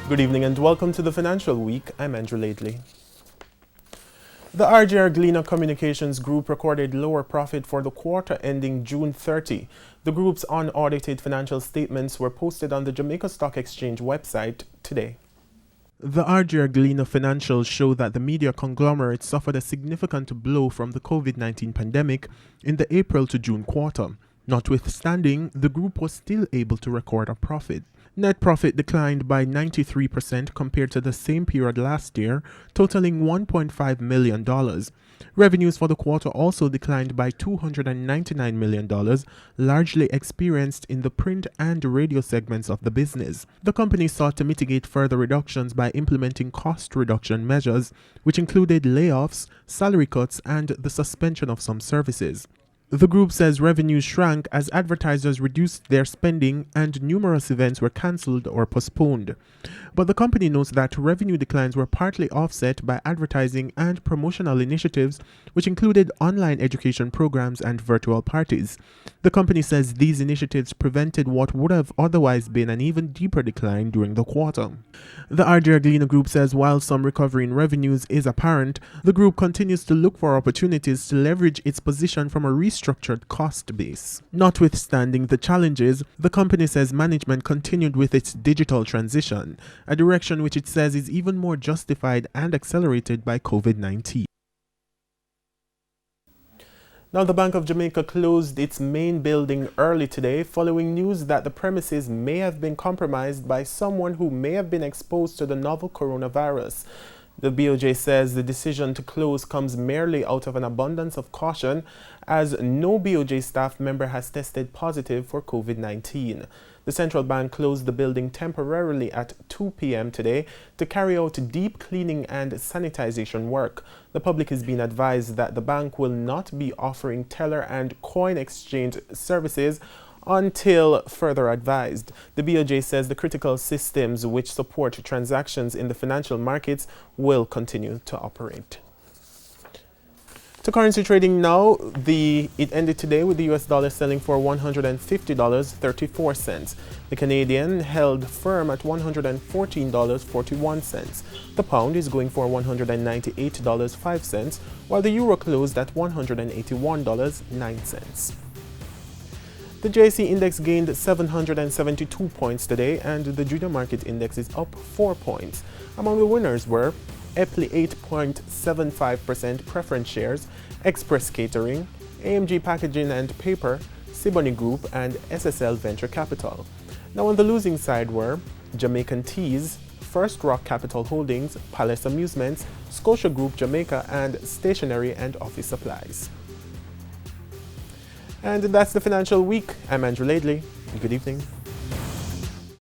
Good evening and welcome to the Financial Week. I'm Andrew Lately. The RJR Gleaner Communications Group recorded lower profit for the quarter ending June 30. The group's unaudited financial statements were posted on the Jamaica Stock Exchange website today. The RJR Gleaner financials show that the media conglomerate suffered a significant blow from the COVID-19 pandemic in the April to June quarter. Notwithstanding, the group was still able to record a profit. Net profit declined by 93% compared to the same period last year, totaling $1.5 million. Revenues for the quarter also declined by $299 million, largely experienced in the print and radio segments of the business. The company sought to mitigate further reductions by implementing cost reduction measures, which included layoffs, salary cuts, and the suspension of some services. The group says revenues shrank as advertisers reduced their spending and numerous events were cancelled or postponed. But the company notes that revenue declines were partly offset by advertising and promotional initiatives, which included online education programs and virtual parties. The company says these initiatives prevented what would have otherwise been an even deeper decline during the quarter. The RJR Gleaner Group says while some recovery in revenues is apparent, the group continues to look for opportunities to leverage its position from a restructured cost base. Notwithstanding the challenges, the company says management continued with its digital transition, a direction which it says is even more justified and accelerated by COVID-19. Now, the Bank of Jamaica closed its main building early today following news that the premises may have been compromised by someone who may have been exposed to the novel coronavirus. The BOJ says the decision to close comes merely out of an abundance of caution, as no BOJ staff member has tested positive for COVID-19. The central bank closed the building temporarily at 2 p.m. today to carry out deep cleaning and sanitization work. The public is being advised that the bank will not be offering teller and coin exchange services until further advised. The BOJ says the critical systems which support transactions in the financial markets will continue to operate. To currency trading now, it ended today with the US dollar selling for $150.34. The Canadian held firm at $114.41. The pound is going for $198.05, while the euro closed at $181.09. The JC index gained 772 points today, and the junior market index is up 4 points. Among the winners were Epley 8.75% preference shares, Express Catering, AMG Packaging and Paper, Siboney Group, and SSL Venture Capital. Now on the losing side were Jamaican Teas, First Rock Capital Holdings, Palace Amusements, Scotia Group Jamaica, and Stationery and Office Supplies. And that's the Financial Week. I'm Andrew Lately. Good evening.